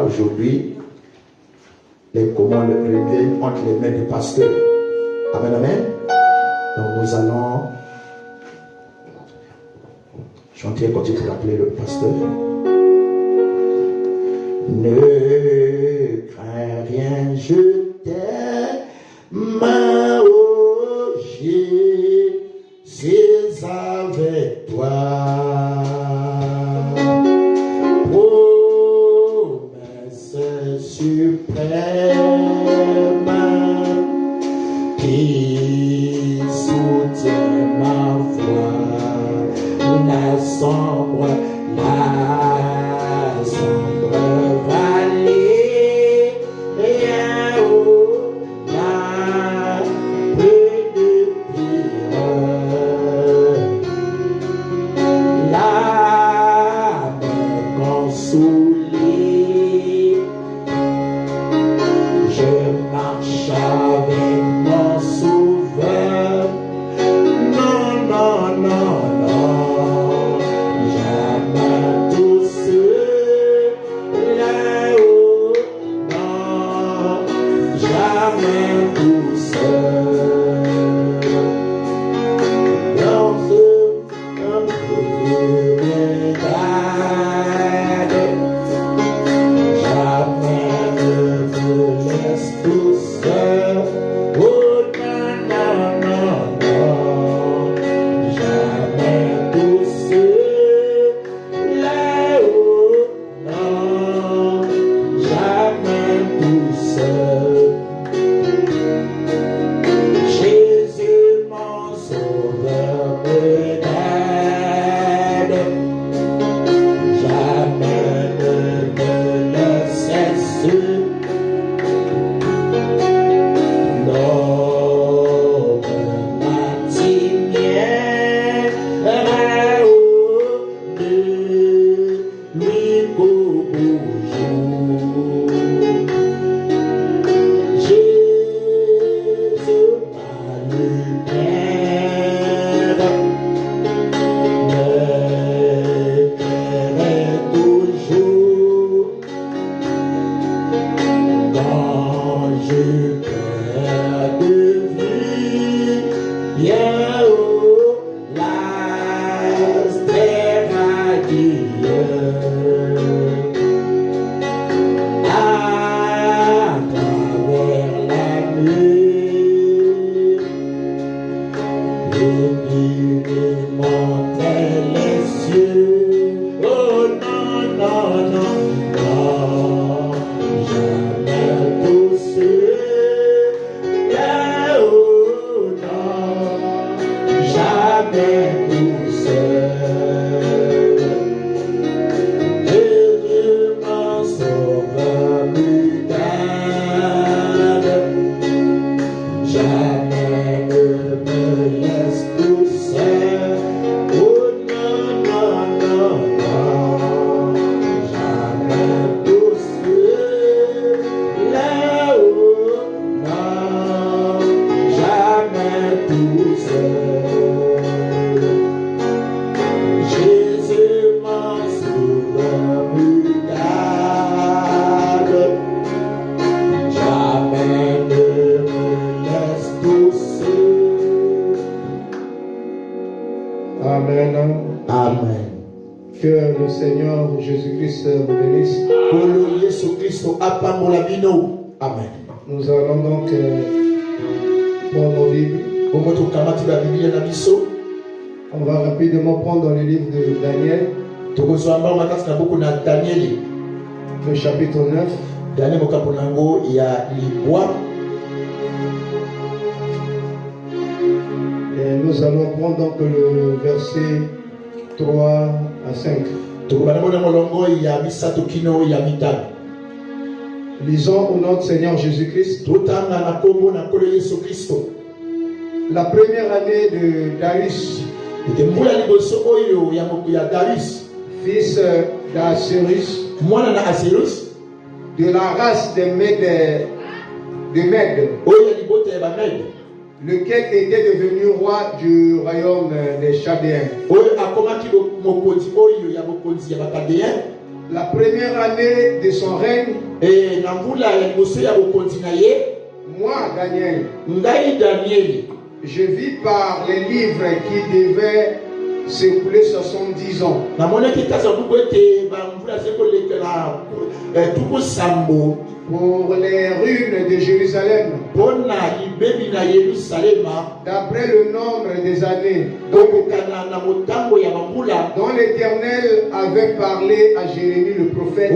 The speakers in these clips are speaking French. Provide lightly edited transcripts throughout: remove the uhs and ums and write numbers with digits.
Aujourd'hui, les commandes reviennent entre les mains du pasteur. Amen, amen. Donc nous allons chanter et continuer pour appeler le pasteur. Ne crains rien, je t'aime, oh Jésus avec toi. Suprême qui soutient ma voix, la sombre vallée et haut la pluie de pierre, la mer consolée. Je marche avec mon sauveur. Non, non, non, non. Jamais tout seul là-haut. Non, jamais tout seul. Dans ce tout seul, oh non, non, non, non, jamais tout seul, là-haut, non, jamais tout seul. Jésus, mon sauveur, me aide, jamais ne me laisse seul. Je crains de le Seigneur Jésus-Christ vous bénisse. Kolo Yesu Kristo apambola bino. Amen. Nous allons donc prendre nos Bibles. On va rapidement prendre dans le livre de Daniel, le chapitre 9. Et nous allons prendre donc le verset 3 à 5. Lisons au nom du Seigneur Jésus-Christ. La première année de Darius, fils d'Assyrus, de la race des Mèdes, lequel était devenu roi du royaume des Chaldéens. La première année de son règne, moi, Daniel, je vis par les livres qui devaient s'écouler 70 ans. Pour les ruines de Jérusalem, d'après le nombre des années dont l'Éternel avait parlé à Jérémie le prophète,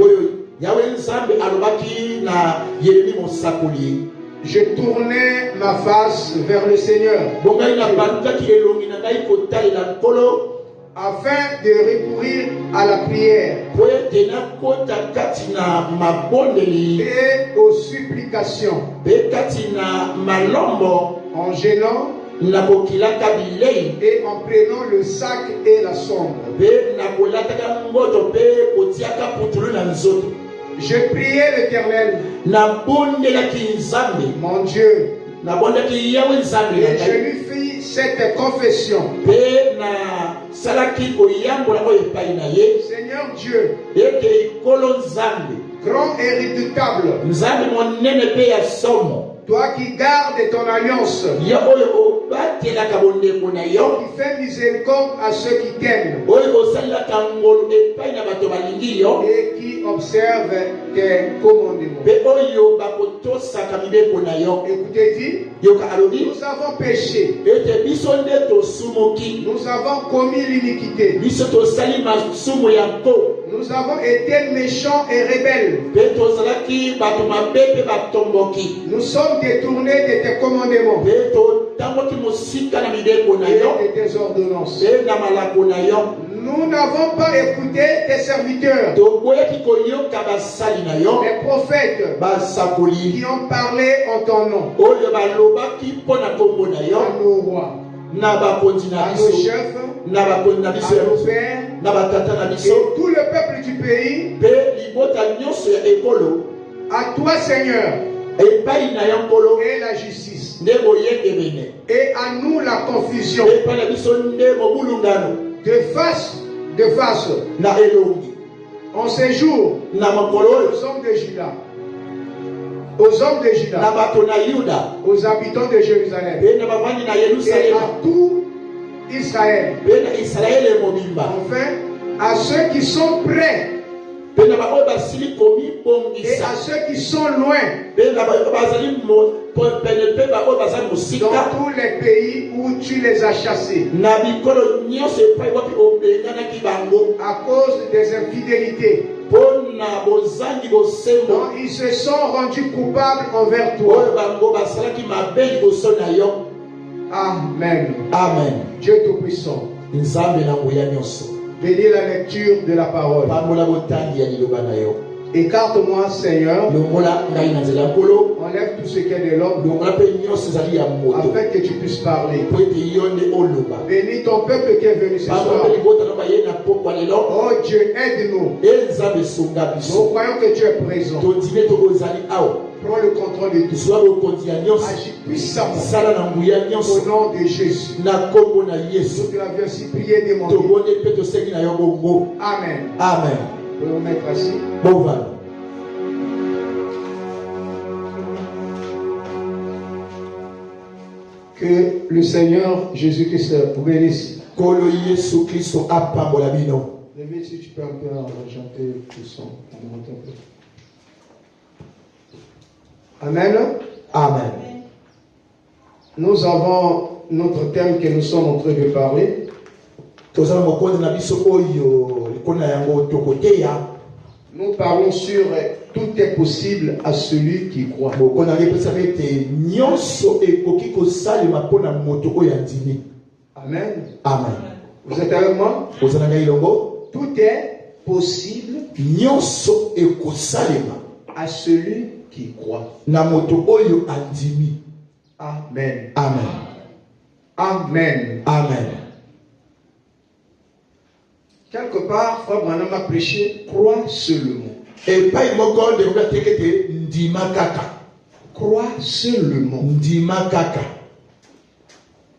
je tournais ma face vers le Seigneur afin de recourir à la prière et aux supplications, en gênant et en prenant le sac et la sombre. Je priais l'Éternel, mon Dieu, et je lui fis cette confession. Seigneur Dieu, grand et redoutable, toi qui gardes ton alliance, qui fait miséricorde à ceux qui t'aiment et qui observent tes commandements. Écoutez, dit, nous avons péché, nous avons commis l'iniquité, nous avons été méchants et rebelles, nous sommes détournés de tes commandements et de tes ordonnances. Nous n'avons pas écouté tes serviteurs, les prophètes qui ont parlé en ton nom, à nos rois, à nos chefs, à nos pères et tout le peuple du pays. À toi, Seigneur, et la justice, et à nous la confusion, de face, en ces jours, aux hommes de Juda, aux habitants de Jérusalem, et à tout Israël, enfin à ceux qui sont près et à ceux qui sont loin, dans tous les pays où tu les as chassés à cause des infidélités dont ils se sont rendus coupables envers toi. Amen. Amen. Dieu Tout-Puissant, bénis la lecture de la parole. Écarte-moi, Seigneur, enlève tout ce qui est de l'homme, afin que tu puisses parler. Bénis ton peuple qui est venu ce soir. Oh Dieu, aide-nous. Nous croyons que tu es présent. Prends le contrôle de tout. Agis puissamment. Au nom de Jésus. Nous te l'avions ainsi prié et demandé. Amen. Amen. Vous pouvez vous mettre assis. Bon, que le Seigneur Jésus-Christ vous bénisse. David, si tu peux un peu argenter le son. Amen. Amen. Nous avons notre thème que nous sommes en train de parler. Nous parlons sur tout est possible à celui qui croit. Amen. Amen. Vous êtes avec moi? Tout est possible à celui qui croit. Amen. Amen. Amen. Amen. Quelque part, Frère Branham a prêché, crois seulement. Et pas il m'a de ndima kaka. Crois seulement. Ndima kaka.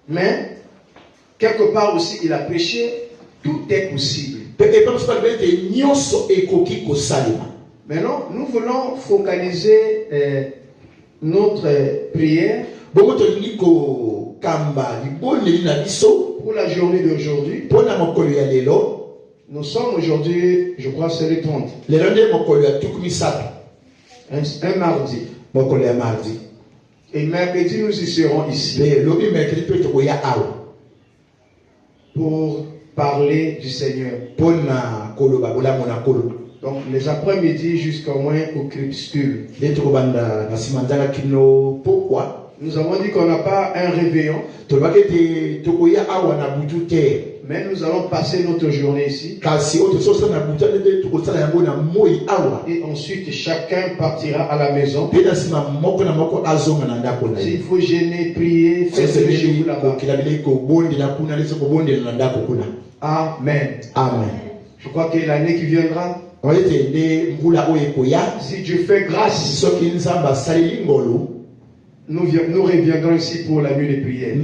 Mais, quelque part aussi, il a prêché, tout est possible. Maintenant, nous voulons focaliser notre prière pour la journée d'aujourd'hui. Nous sommes aujourd'hui, je crois, c'est le 30. Un mardi. Et mercredi, nous y serons ici. Pour parler du Seigneur. Donc, les après-midi jusqu'au moins au crépuscule. Nous avons dit qu'on n'a pas un réveillon. Mais nous allons passer notre journée ici. Et ensuite, chacun partira à la maison. S'il faut gêner, prier, faites-le chez vous là-bas. Amen. Amen. Je crois que l'année qui viendra, si Dieu fait grâce, nous reviendrons ici pour la nuit de prière.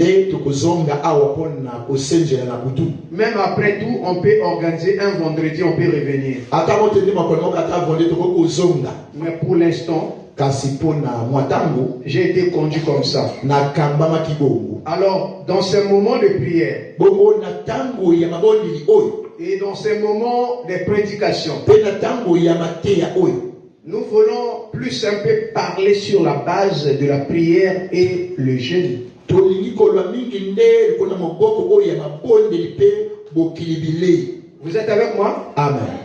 Même après tout, on peut organiser un vendredi, on peut revenir. Mais pour l'instant, j'ai été conduit comme ça. Alors, dans ce moment de prière, et dans ces moments de prédication, nous voulons plus un peu parler sur la base de la prière et le jeûne. Vous êtes avec moi? Amen.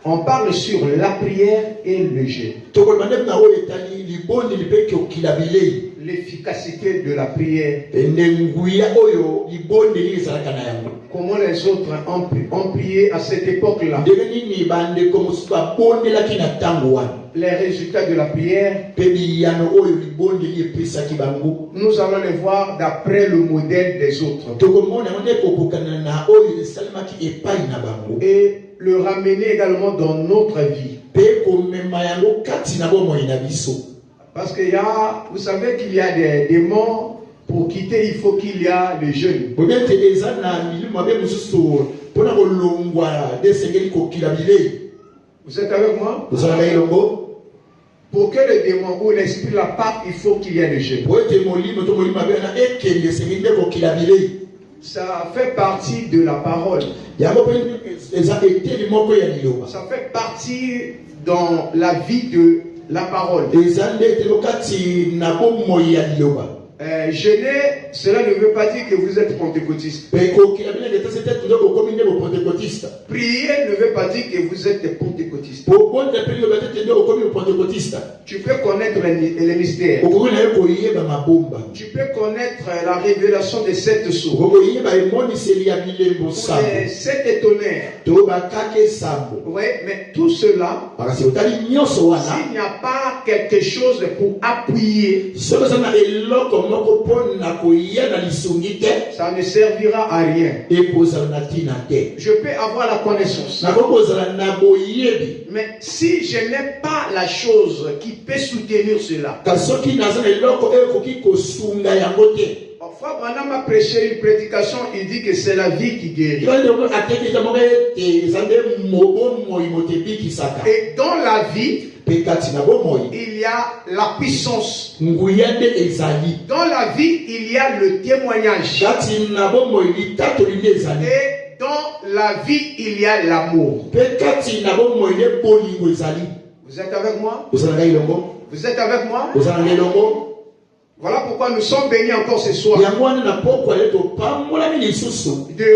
On parle sur la prière et le jeûne. L'efficacité de la prière. Comment les autres ont prié à cette époque-là. Les résultats de la prière, nous allons les voir d'après le modèle des autres. Et le ramener également dans notre vie. Parce que vous savez qu'il y a des démons. Pour quitter, il faut qu'il y a le jeûne. Vous êtes avec moi? Pour que le démon ou l'esprit la parte, il faut qu'il y ait le jeûne. Ça fait partie de la parole. Ça fait partie dans la vie de la parole. Jeûner, cela ne veut pas dire que vous êtes pentecôtiste. Prier ne veut pas dire que vous êtes pentecôtiste. Tu peux connaître les mystères. Tu peux connaître la révélation de cette source. Cet étonnaire. Oui, mais tout cela, s'il n'y a pas quelque chose pour appuyer, ça ne servira à rien. Je peux avoir la connaissance, mais si je n'ai pas la chose qui peut soutenir cela. Frère Branham a prêché une prédication, il dit que c'est la vie qui guérit. Et dans la vie, il y a la puissance. Dans la vie, il y a le témoignage. Et dans la vie, il y a l'amour. Vous êtes avec moi? Vous êtes avec moi? Voilà pourquoi nous sommes bénis encore ce soir. De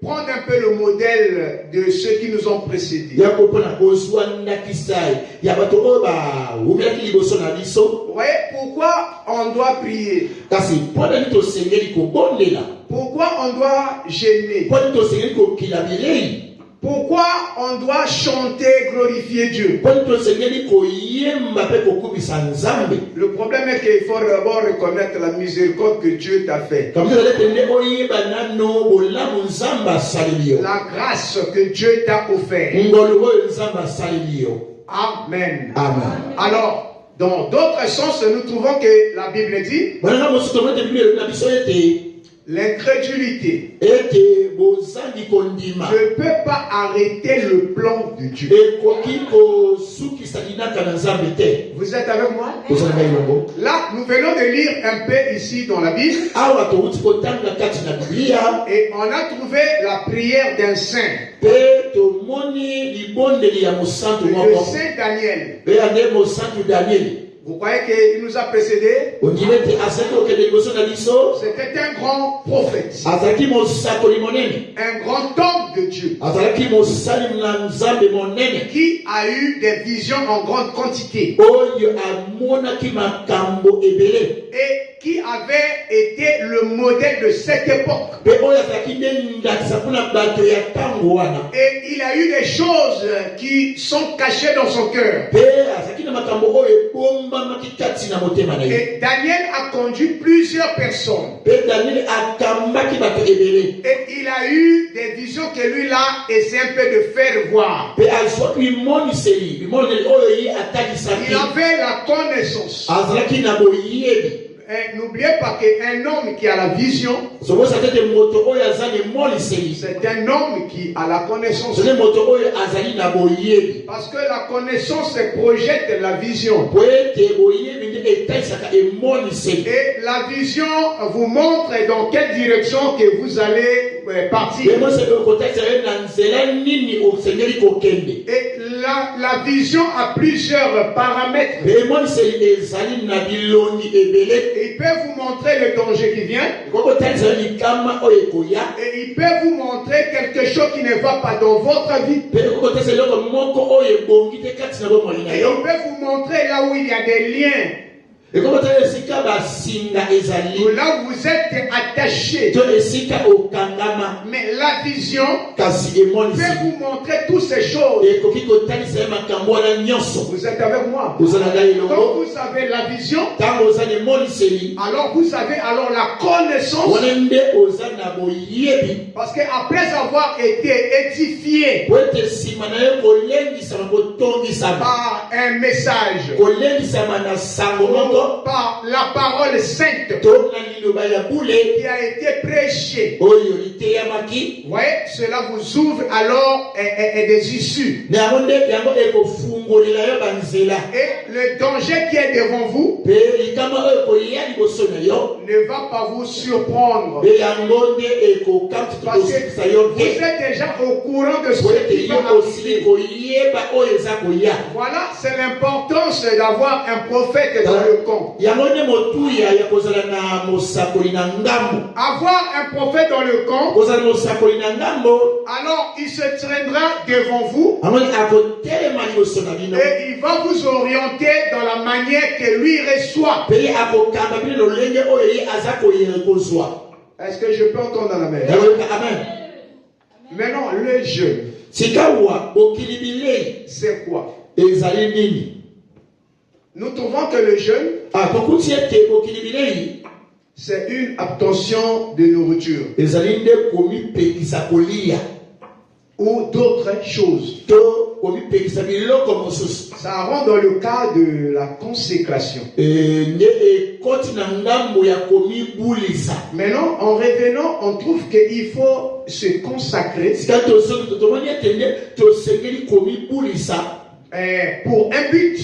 prendre un peu le modèle de ceux qui nous ont précédés. Vous voyez pourquoi on doit prier? Pourquoi on doit gêner? Pourquoi on doit chanter, glorifier Dieu? Le problème est qu'il faut d'abord reconnaître la miséricorde que Dieu t'a faite. La grâce que Dieu t'a offerte. Amen. Amen. Alors, dans d'autres sens, nous trouvons que la Bible dit l'incrédulité ne peut pas arrêter le plan de Dieu. Vous êtes avec moi? Là, nous venons de lire un peu ici dans la Bible. Et on a trouvé la prière d'un saint. Le saint Daniel. Vous croyez qu'il nous a précédés? C'était un grand prophète. Un grand homme de Dieu. Qui a eu des visions en grande quantité. Et qui avait été le modèle de cette époque. Et il a eu des choses qui sont cachées dans son cœur. Et Daniel a conduit plusieurs personnes. Et il a eu des visions que lui là essaie un peu de faire voir. Il avait la connaissance. N'oubliez pas qu'un homme qui a la vision, c'est un homme qui a la connaissance. Parce que la connaissance projette la vision. Et la vision vous montre dans quelle direction que vous allez partir. Et la vision a plusieurs paramètres. Il peut vous montrer le danger qui vient. Et il peut vous montrer quelque chose qui ne va pas dans votre vie. Et il peut vous montrer là où il y a des liens. Là où vous êtes attaché. Mais la vision peut vous montrer toutes ces choses. Vous êtes avec moi? Quand vous avez la vision, alors vous avez la connaissance. Parce qu'après avoir été édifié par un message, par la parole sainte qui a été prêchée, vous voyez, cela vous ouvre alors des issues. Et le danger qui est devant vous ne va pas vous surprendre. Parce que vous êtes déjà au courant de ce qui va arriver. Voilà, c'est l'importance d'avoir un prophète dans le camp. Avoir un prophète dans le camp, alors il se traînera devant vous et il va vous orienter dans la manière que lui reçoit. Est-ce que je peux entendre la main? Maintenant, le jeûne, c'est quoi? Nous trouvons que le jeûne, c'est une abstention de nourriture ou d'autres choses. Ça rentre dans le cas de la consécration. Maintenant, en revenant, on trouve qu'il faut se consacrer pour un but.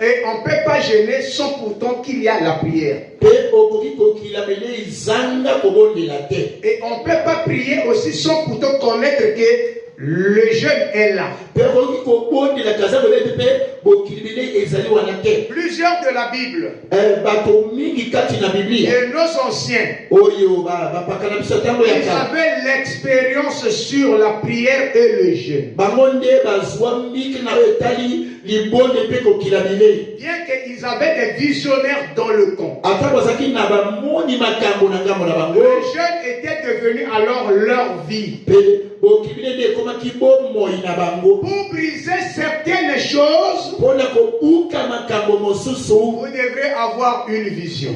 Et on ne peut pas jeûner sans pourtant qu'il y a la prière. Et on ne peut pas prier aussi sans pourtant connaître que le jeûne est là. Plusieurs de la Bible et nos anciens, ils avaient l'expérience sur la prière et le jeûne. Bien qu'ils avaient des visionnaires dans le camp, le jeûne était devenu alors leur vie. Pour briser certaines choses, vous devrez avoir une vision.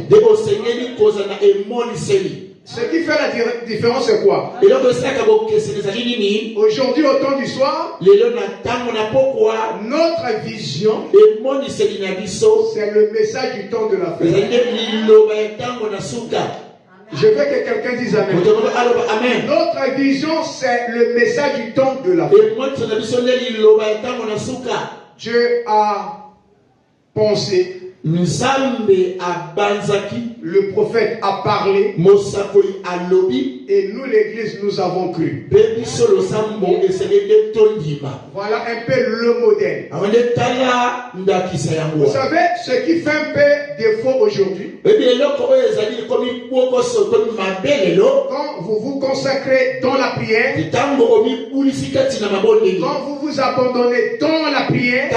Ce qui fait la différence, c'est quoi? Aujourd'hui, au temps du soir, notre vision, c'est le message du temps de la fin. Je veux que quelqu'un dise Amen. Notre vision, c'est le message du temps de la fin. Dieu a pensé, le prophète a parlé, et nous l'église nous avons cru. Voilà un peu le modèle. Vous savez ce qui fait un peu défaut aujourd'hui? Quand vous vous consacrez dans la prière, quand vous vous abandonnez dans la prière,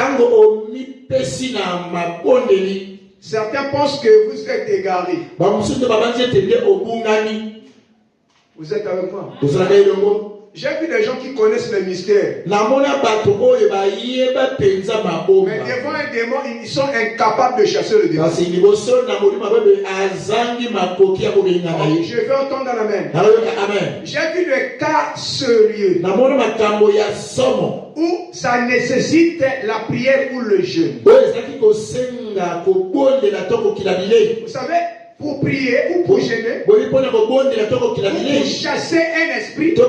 certains pensent que vous êtes égarés. Vous êtes avec moi? J'ai vu des gens qui connaissent le mystère. Mais devant un démon, ils sont incapables de chasser le démon. Je veux entendre Amen. J'ai vu des cas sérieux où ça nécessite la prière ou le jeûne. Vous savez, pour prier ou pour jeûner, ou pour chasser un esprit, il faut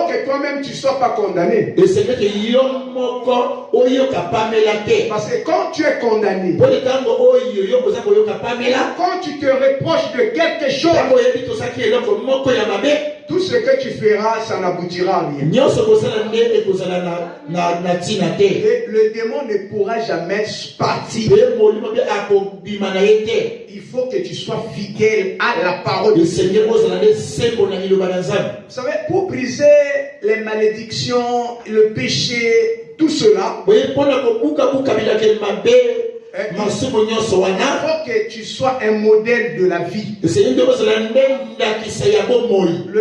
que toi-même tu ne sois pas condamné. Parce que quand tu es condamné, quand tu te reproches de quelque chose, tout ce que tu feras, ça n'aboutira à rien. Et le démon ne pourra jamais partir. Il faut que tu sois fidèle à la parole de Dieu. Vous savez, pour briser les malédictions, le péché, tout cela, il faut que tu sois un modèle de la vie. Le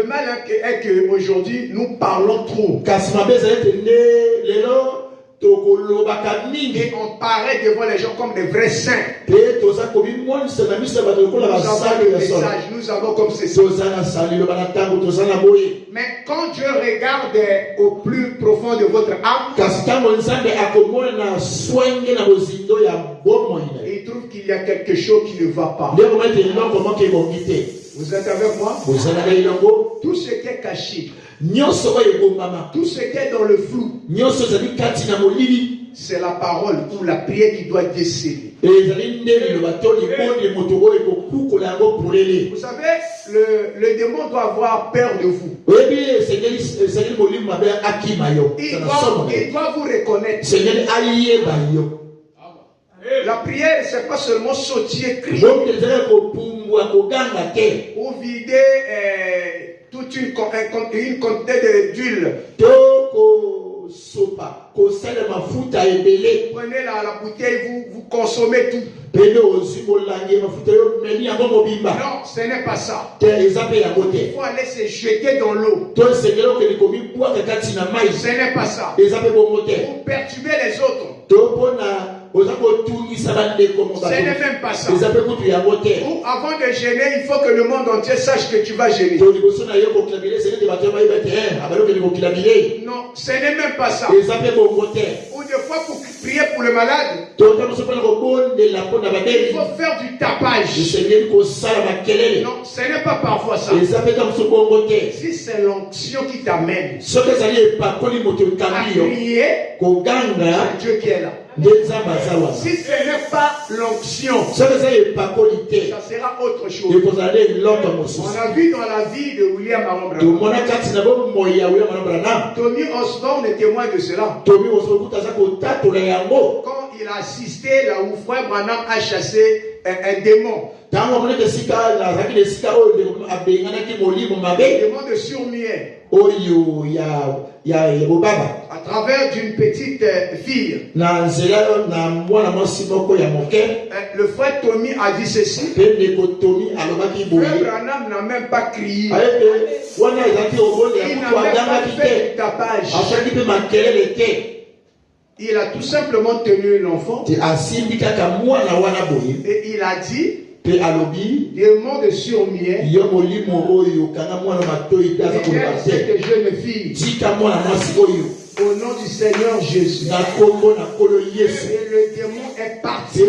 mal est qu'aujourd'hui, nous parlons trop. Et on paraît devant les gens comme des vrais saints. Nous avons le message, nous avons comme c'est ça. Mais quand Dieu regarde au plus profond de votre âme, il trouve qu'il y a quelque chose qui ne va pas. Vous êtes avec moi? Tout ce qui est caché, tout ce qui est dans le flou, c'est la parole ou la prière qui doit déceler. Vous savez, le démon doit avoir peur de vous. Il doit vous reconnaître. La prière, c'est pas seulement sautier, crier ou vider toute une quantité d'huile. Prenez la bouteille, vous consommez tout. Non, ce n'est pas ça. Il faut aller se jeter dans l'eau. Ce n'est pas ça. Vous perturbez les autres. Ce n'est même pas ça. Ou avant de gêner, il faut que le monde entier sache que tu vas gêner. Non, ce n'est même pas ça. Ou des fois pour prier pour le malade, il faut faire du tapage. Non, ce n'est pas parfois ça. Si c'est l'onction qui t'amène à prier, c'est Dieu qui est là. Si ce n'est pas l'onction, ça sera autre chose. On a vu dans la vie de William Aaron Branham, Tommy Osborne est témoin de cela. Quand il a assisté là où frère Branham a chassé un démon. Un démon de sourd-muet. À travers d'une petite fille. Le frère Tommy a dit ceci. Frère Branham n'a même pas crié. Il n'a même pas fait du tapage. Il a tout simplement tenu l'enfant. Et il a dit, démon de sourd-muet, cette jeune fille, au nom du Seigneur Jésus. Et le démon est parti.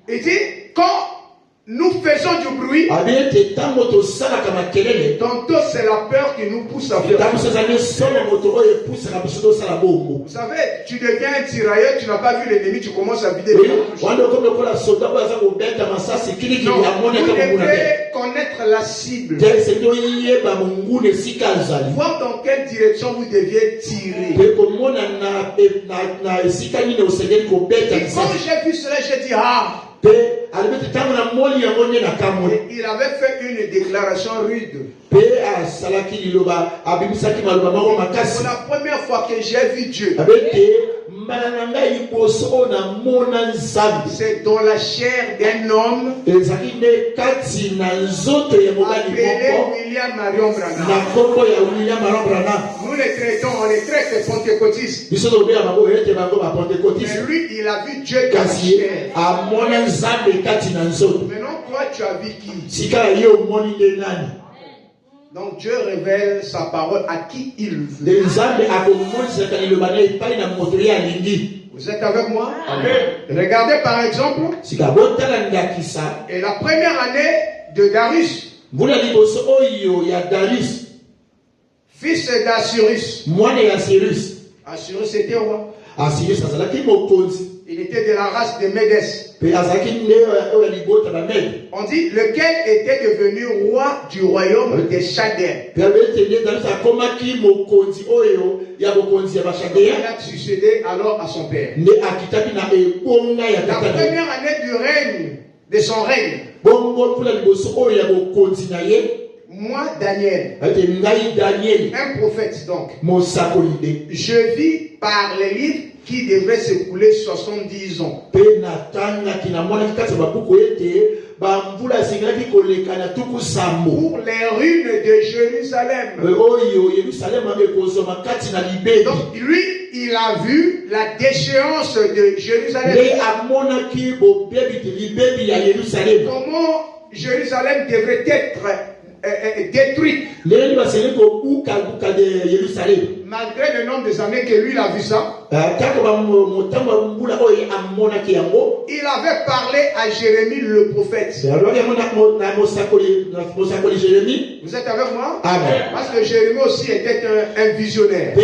Il dit, quand nous faisons du bruit, tantôt c'est la peur qui nous pousse à faire. Vous savez, tu deviens un tirailleur, tu n'as pas vu l'ennemi, tu commences à vider. Vous devez connaître la cible. Voir dans quelle direction vous deviez tirer. Et quand j'ai vu cela, j'ai dit, il avait fait une déclaration rude. Pour la première fois que j'ai vu Dieu, c'est dans la chair d'un homme appelé William Marion Branham. Nous les traitons, on les traite pentecôtistes. Mais lui, il a vu Dieu dans la chair. Maintenant, toi, tu as vu qui? Donc Dieu révèle sa parole à qui il veut. Vous êtes avec moi? Amen. Regardez par exemple, et la première année de Darius, fils d'Assyrus. Assyrus était roi. Il était de la race de Médès. On dit lequel était devenu roi du royaume des Chaldéens. Il a succédé alors à son père. La première année du règne, de son règne, moi, Daniel, un prophète donc, je vis par les livres qui devait s'écouler 70 ans. Pour les ruines de Jérusalem. Donc lui, il a vu la déchéance de Jérusalem. Comment Jérusalem devrait être détruite. Malgré le nombre des années que lui a vu ça, il avait parlé à Jérémie le prophète. Vous êtes avec moi? Amen. Parce que Jérémie aussi était un visionnaire.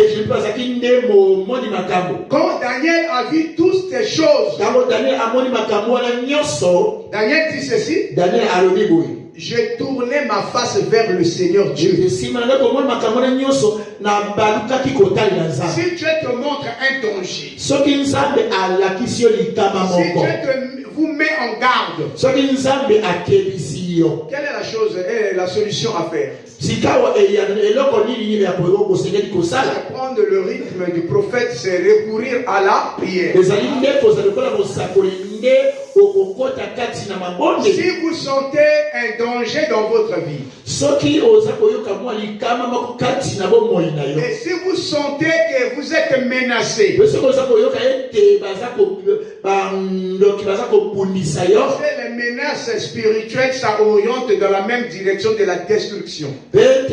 Quand Daniel a vu toutes ces choses, Daniel dit ceci. J'ai tourné ma face vers le Seigneur Dieu. Si Dieu te montre un danger, si Dieu vous met en garde, quelle est la chose, la solution à faire? Prendre le rythme du prophète, c'est recourir à la prière. Si vous sentez un danger dans votre vie, et si vous sentez que vous êtes menacé, les menaces spirituelles, ça oriente dans la même direction de la destruction. Le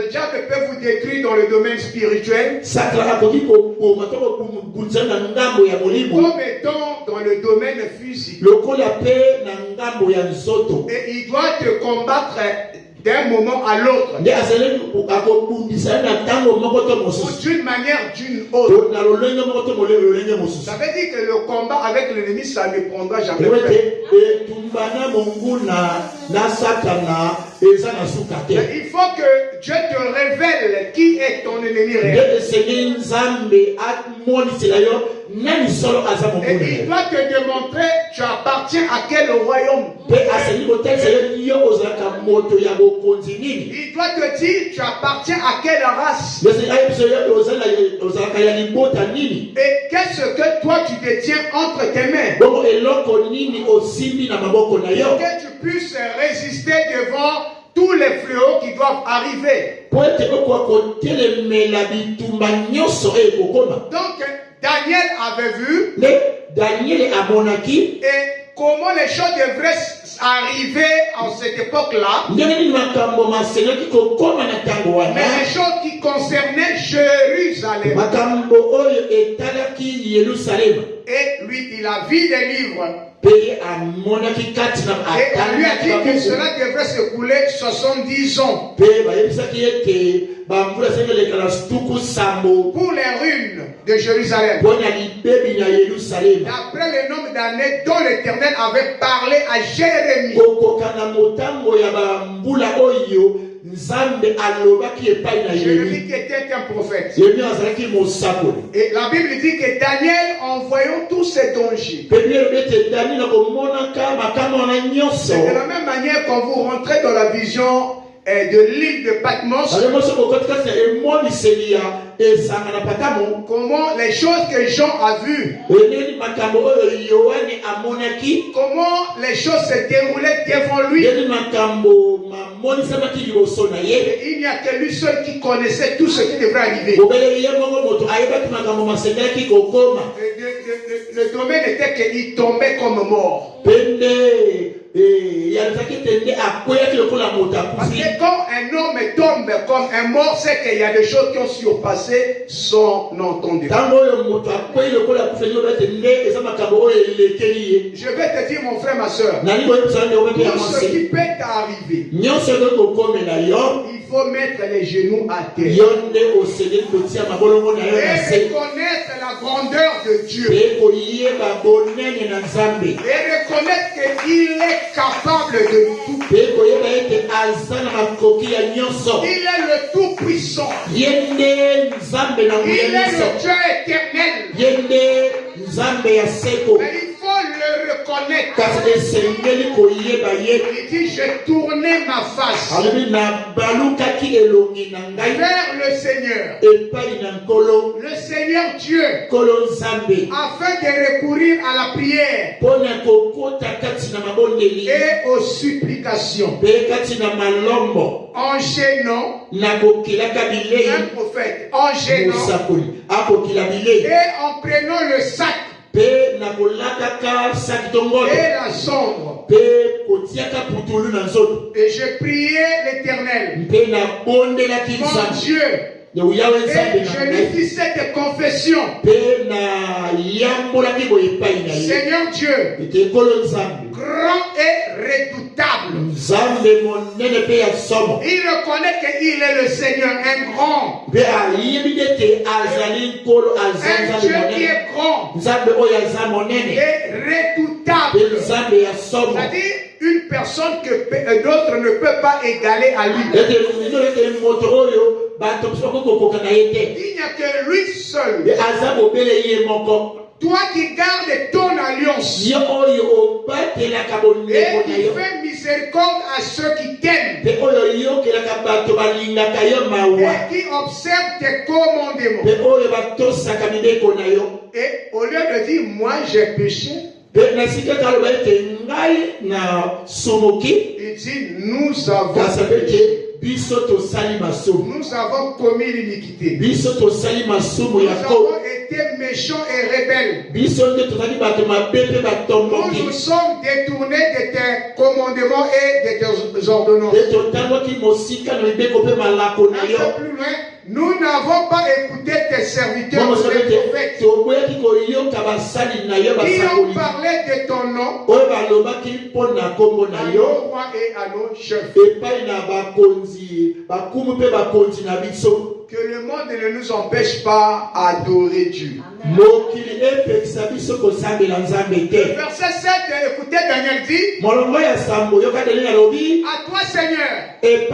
diable peut vous détruire dans le domaine spirituel, comme étant dans le domaine physique. Et il doit te combattre d'un moment à l'autre. Ou d'une manière d'une autre. Ça veut dire que le combat avec l'ennemi, ça ne prendra jamais fin. Mais il faut que Dieu te révèle qui est ton ennemi réel. Et il doit te démontrer tu appartiens à quel royaume. Il doit te dire tu appartiens à quelle race. Et qu'est-ce que toi tu détiens entre tes mains. Que tu puisses résister devant tous les fléaux qui doivent arriver. Donc Daniel avait vu et comment les choses devraient arriver en cette époque-là. Mais les choses qui concernaient Jérusalem. Et lui, il a vu des livres. Et on lui a dit que cela devrait s'écouler 70 ans. Pour les ruines de Jérusalem. D'après le nombre d'années dont l'Éternel avait parlé à Jérémie. Jérémie qui était un prophète. Et la Bible dit que Daniel, en voyant tous ces dangers, c'est de la même manière quand vous rentrez dans la vision de l'île de Patmos, comment les choses que Jean a vues, comment les choses se déroulaient devant lui. Et il n'y a que lui seul qui connaissait tout ce qui devrait arriver. Le domaine était qu'il tombait comme mort. Parce que quand un homme tombe comme un mort, c'est qu'il y a des choses qui ont surpassé son entendement. Je vais te dire, mon frère, ma soeur, tout ce qui peut t'arriver, il faut mettre les genoux à terre et reconnaître la grandeur de Dieu et reconnaître qu'il est capable de tout. Il est le tout-puissant. Il est le Dieu éternel. Mais il faut le reconnaître. Il dit, j'ai tourné ma face vers le Seigneur. Le Seigneur Dieu, afin de recourir à la prière et aux supplications, enchaînant un prophète, enchaînant et en prenant le sac et la cendre. Et je priais l'Éternel, mon Dieu, et je lui fis cette confession. Seigneur Dieu, grand et redoutable. Il reconnaît qu'il est le Seigneur, un grand. Un Dieu qui est grand et redoutable. C'est-à-dire une personne que d'autres ne peuvent pas égaler à lui. Il n'y a que lui seul. Toi qui gardes ton alliance et qui fais miséricorde à ceux qui t'aiment et qui observent tes commandements. Et au lieu de dire moi j'ai péché, il dit nous avons péché. Nous avons commis l'iniquité. Nous avons été méchants et rebelles. Nous nous sommes détournés de tes commandements et de tes ordonnances. Un peu plus loin, nous n'avons pas écouté tes serviteurs, tes prophètes, qui ont parlé de ton nom, à nos rois et à nos chefs. Que le monde ne nous empêche pas d'adorer Dieu. Le verset 7, écoutez, Daniel dit: à toi, Seigneur, et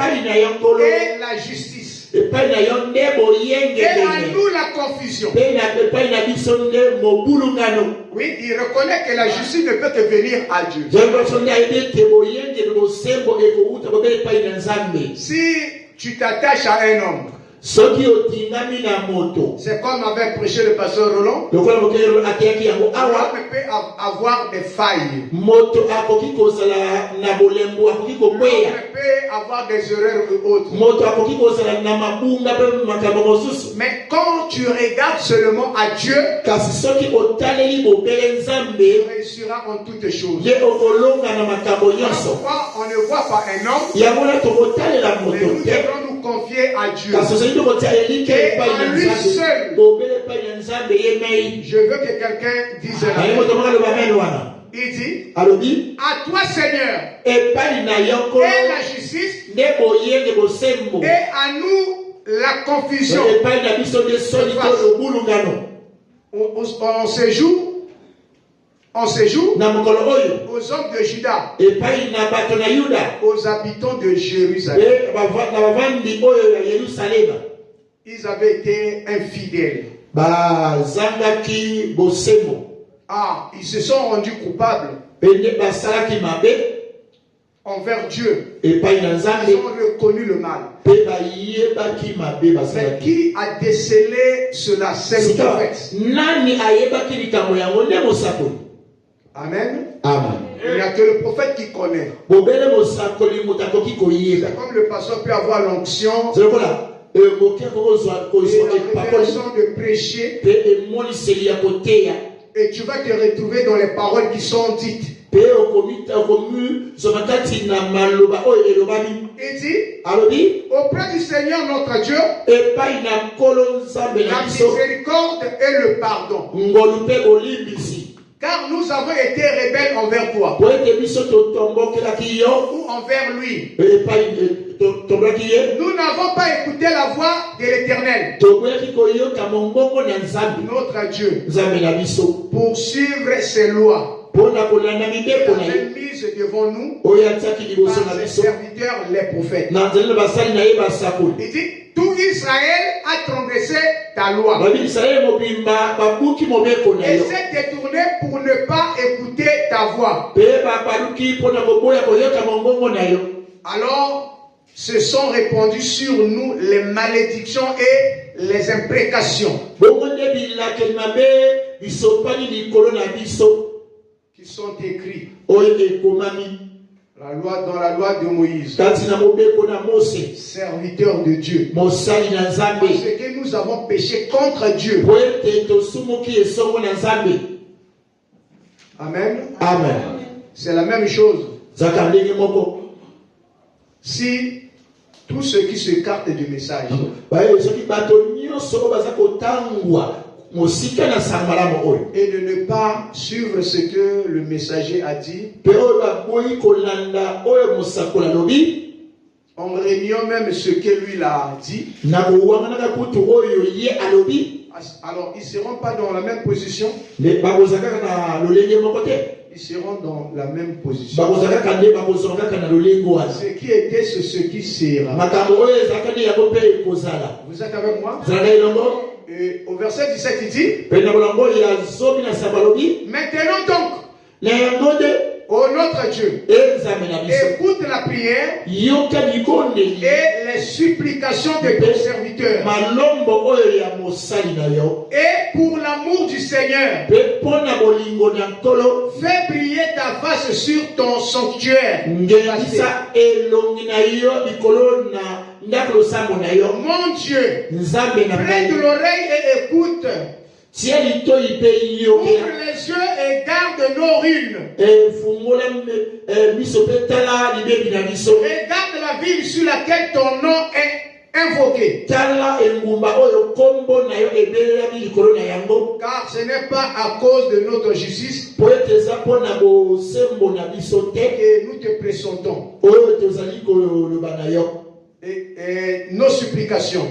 la justice, et à nous la confusion. Oui, il reconnaît que la justice ne peut que venir à Dieu. Si tu t'attaches à un homme, c'est comme avait prêché le pasteur Roland, l'homme peut avoir des failles, l'homme peut avoir des erreurs ou autres. Mais quand tu regardes seulement à Dieu, tu réussiras en toutes choses. Parfois, on ne voit pas un homme, mais nous devons nous confier à Dieu. Et à lui seul. Je veux que quelqu'un dise la. Il dit: à toi, Seigneur, et la justice, et à nous la confusion. On séjour aux hommes de Juda, aux habitants de Jérusalem. Ils avaient été infidèles. Ils se sont rendus coupables envers Dieu. Ils ont reconnu le mal. Mais qui a décelé cela? C'est le prophète. Amen. Amen. Il n'y a que le prophète qui connaît. C'est comme le pasteur peut avoir l'onction et la révélation de prêcher, et tu vas te retrouver dans les paroles qui sont dites. Il dit: auprès du Seigneur notre Dieu, la miséricorde et le pardon. Car nous avons été rebelles envers toi, ou envers lui. Nous n'avons pas écouté la voix de l'Éternel, notre Dieu, pour suivre ses lois. Il avait mis devant nous par ses serviteurs, les prophètes. Il dit: tout Israël a transgressé ta loi et s'est détourné pour ne pas écouter ta voix. Alors se sont répandues sur nous les malédictions et les imprécations qui sont écrits dans la loi de Moïse, serviteur de Dieu, parce que nous avons péché contre Dieu. Amen. Amen. C'est la même chose. Si tous ceux qui s'écartent du message et de ne pas suivre ce que le messager a dit, en réunion même ce que lui a dit, alors ils ne seront pas dans la même position. Ils seront dans la même position. Ce qui était, c'est ce qui sera. Vous êtes avec moi? Et au verset 17, il dit: maintenant donc, ô notre Dieu, écoute la prière et les supplications de ton serviteur. Et pour l'amour du Seigneur, fais briller ta face sur ton sanctuaire. Mon Dieu, prête l'oreille et écoute. Ouvre les yeux et garde nos ruines. Regarde la ville sur laquelle ton nom est invoqué. Car ce n'est pas à cause de notre justice que nous te présentons et nos supplications.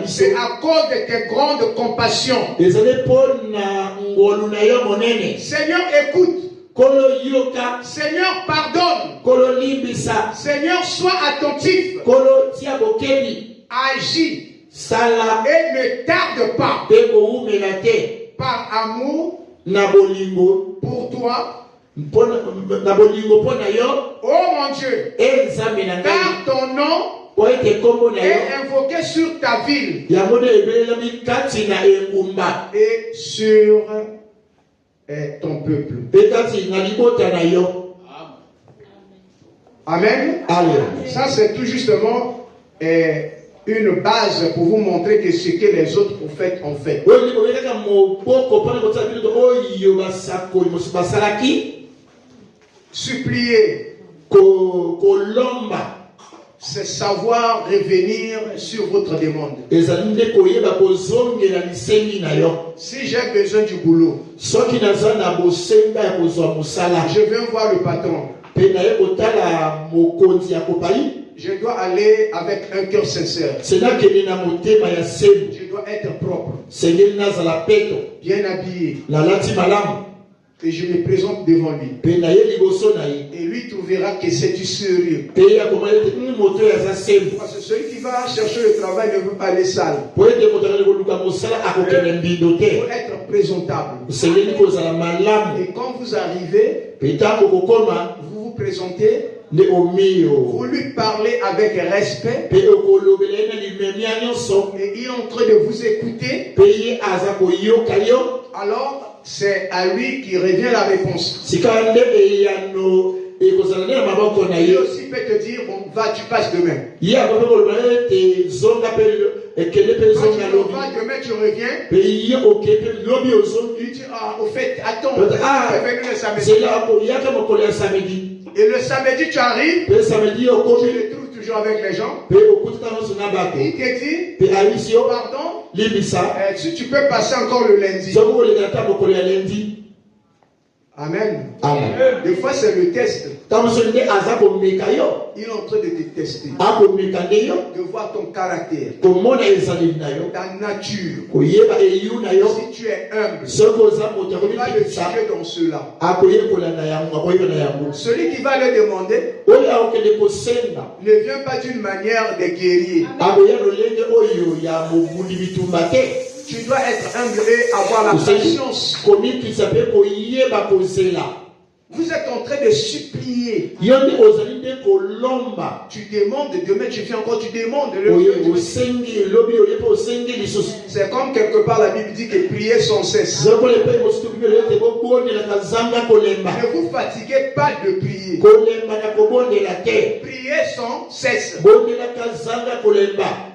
C'est à cause de tes grandes compassions. Seigneur, écoute. Seigneur, pardonne. Seigneur, sois attentif. Agis. Et ne tarde pas. Par amour pour toi. Oh mon Dieu. Car ton nom est invoqué sur ta ville et sur ton peuple. Amen. Ça, c'est tout justement une base pour vous montrer que ce que les autres prophètes ont fait. Supplier, c'est savoir revenir sur votre demande. Si j'ai besoin du boulot, je viens voir le patron. Je dois aller avec un cœur sincère. Je dois être propre, bien habillé. Et je me présente devant lui. Et lui trouvera que c'est du sérieux. Parce que celui qui va chercher le travail ne veut pas aller sale. Pour être présentable. Et quand vous arrivez, vous vous présentez. Vous lui parlez avec respect. Et il est en train de vous écouter. Alors, c'est à lui qui revient la réponse. Il aussi peut te dire, bon, va, tu passes demain. Demain tu reviens. Il dit, au fait, attends, tu es venu le samedi. Et le samedi tu arrives, tu le trouves toujours avec les gens. Il te dit, pardon, si tu peux passer encore le lundi. Amen. Des fois c'est le test. Il est en train de te tester. De voir ton caractère, ta nature. Si tu es humble, il va le juger dans cela. Celui qui va le demander ne vient pas d'une manière de guerrier. Tu dois être humble et avoir la patience. Vous êtes en train de supplier. Tu demandes, demain tu viens encore, tu demandes. C'est comme quelque part la Bible dit que prier sans cesse. Ne vous fatiguez pas de prier. Priez sans cesse.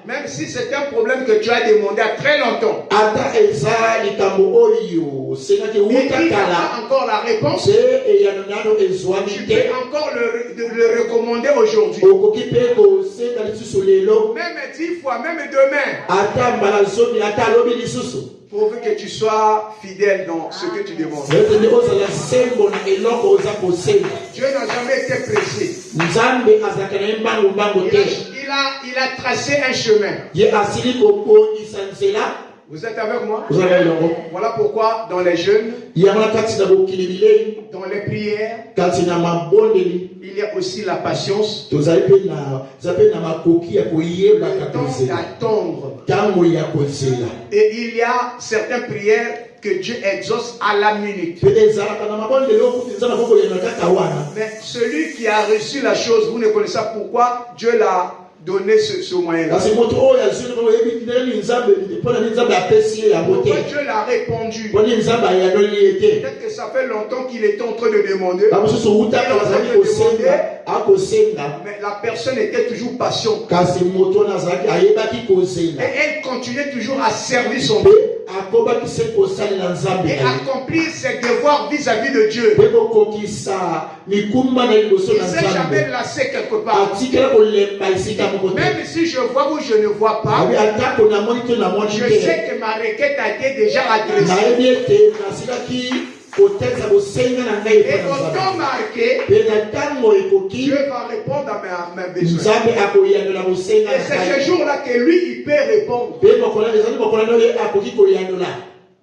Même si c'est un problème que tu as demandé à très longtemps. Et il n'a pas encore la réponse. Tu peux encore le recommander aujourd'hui. Même 10 fois, même demain. Pourvu que tu sois fidèle dans ce que tu demandes. Dieu n'a jamais été pressé. Il a tracé un chemin. Vous êtes avec moi? Voilà pourquoi dans les jeûnes, dans les prières, il y a aussi la patience, le temps d'attendre. Et il y a certaines prières que Dieu exauce à la minute. Mais celui qui a reçu la chose, vous ne connaissez pas pourquoi Dieu l'a donné ce moyen-là. Pourquoi Dieu l'a répondu? Peut-être que ça fait longtemps qu'il était en train de demander. mais la personne était toujours patiente. Et elle continuait toujours à servir son Dieu et accomplir ses devoirs vis-à-vis de Dieu. Il ne s'est jamais lassé quelque part. Même si je vois ou je ne vois pas, je sais que ma requête a été déjà adressée. Et au temps marqué, Dieu va répondre à mes besoins. Et c'est ce jour-là que lui, il peut répondre.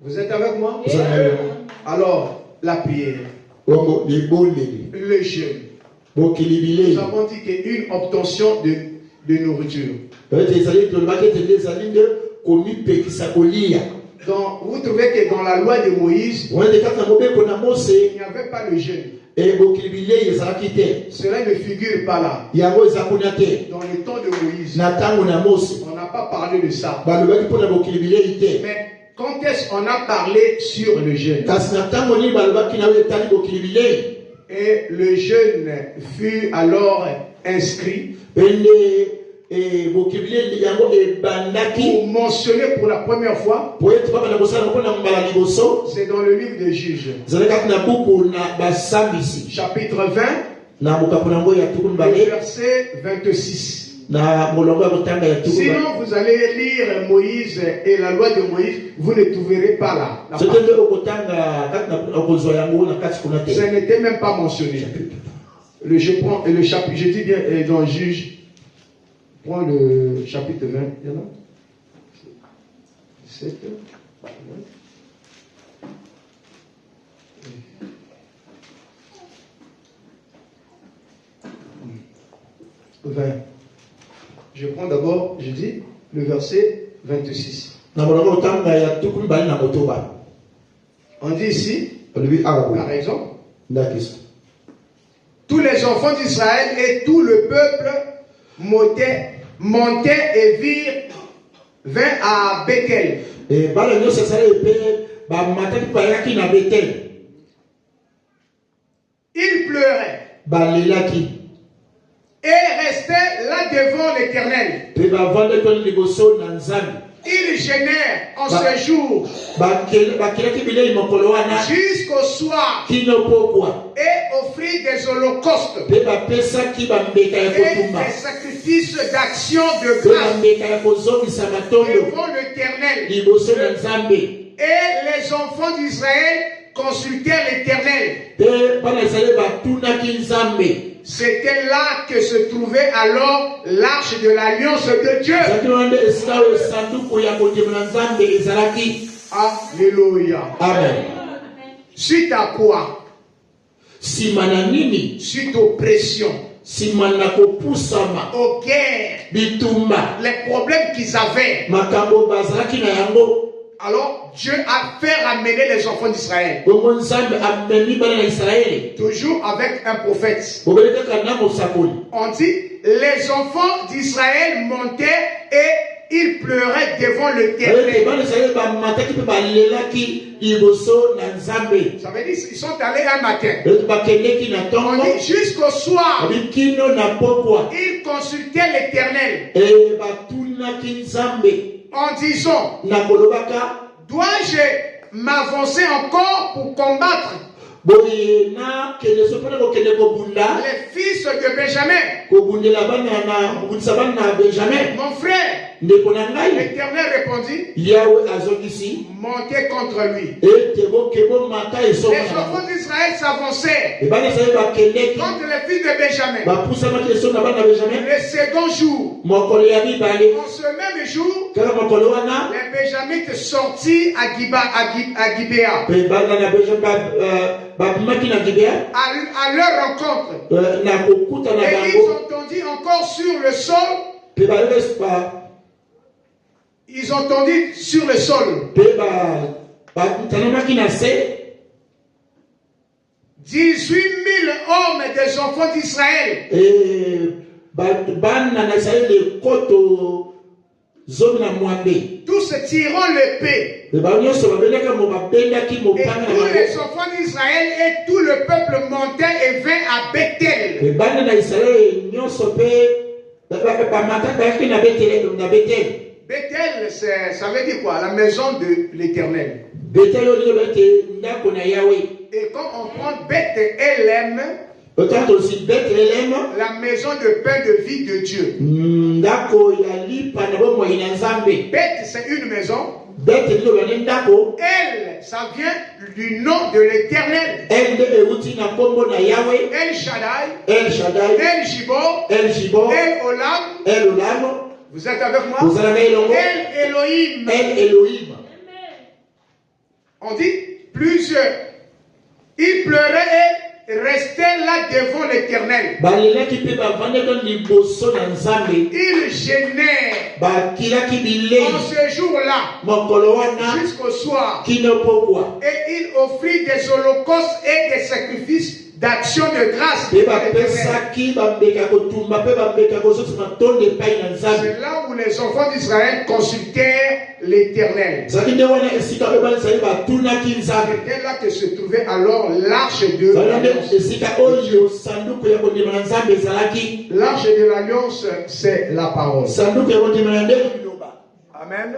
Vous êtes avec moi? Alors, la prière, le jeûne. Nous avons dit qu'une obtention de nourriture. Donc, vous trouvez que dans la loi de Moïse, il n'y avait pas le jeûne. Cela ne figure pas là. Dans le temps de Moïse, on n'a pas parlé de ça. Mais quand est-ce qu'on a parlé sur le jeûne? Et le jeûne fut alors inscrit pour mentionner pour la première fois. C'est dans le livre des Juges, chapitre 20, verset 26. Sinon vous allez lire Moïse et la loi de Moïse, vous ne trouverez pas là. Ce n'était même pas mentionné. Je prends le chapitre, je dis bien dans Juge. Prends le chapitre 20, il y en a 17. 20. Je prends d'abord, je dis, le verset 26. On dit ici, par exemple, tous les enfants d'Israël et tout le peuple montaient et vinrent à Bethel. Ils pleuraient et restaient là devant l'Éternel. Ils gênèrent en ce jour jusqu'au soir et offrirent des holocaustes et des sacrifices d'action de grâce devant l'Éternel. Et les enfants d'Israël consultèrent l'Éternel. C'était là que se trouvait alors l'arche de l'alliance de Dieu. Alléluia. Amen. Suite à quoi? Suite aux pressions, aux guerres, les problèmes qu'ils avaient. Alors Dieu a fait ramener les enfants d'Israël. Toujours avec un prophète. On dit, les enfants d'Israël montaient et ils pleuraient devant l'Éternel. Ça veut dire qu'ils sont allés un matin. On dit jusqu'au soir. Ils consultaient l'Éternel en disant, dois-je m'avancer encore pour combattre les fils de Benjamin? Mon frère, l'Éternel répondit, montez contre lui. Les enfants d'Israël s'avançaient contre les fils de Benjamin. Le second jour, en ce même jour, les Benjamites sortirent à Gibéa à leur rencontre. Et ils entendirent encore sur le sol. Ils entendirent sur le sol 18 000 hommes des enfants d'Israël. Tous tous tirant l'épée. Et tous les enfants d'Israël et tout le peuple montait et vint à Bethel. Bethel, ça veut dire quoi? La maison de l'Éternel. Et quand on prend Bethléem, la maison de pain de vie de Dieu. Beth, c'est une maison. Elle, ça vient du nom de l'Éternel. El Shaddai, El Gibor, El Olam. Vous êtes avec moi? El Elohim. On dit plusieurs. Il pleurait et restait là devant l'Éternel. Il gênait en ce jour-là jusqu'au soir. Et il offrit des holocaustes et des sacrifices d'action de grâce. C'est là où les enfants d'Israël consultèrent l'Éternel. C'était là que se trouvait alors l'arche de l'alliance. L'arche de l'alliance, c'est la parole. Amen.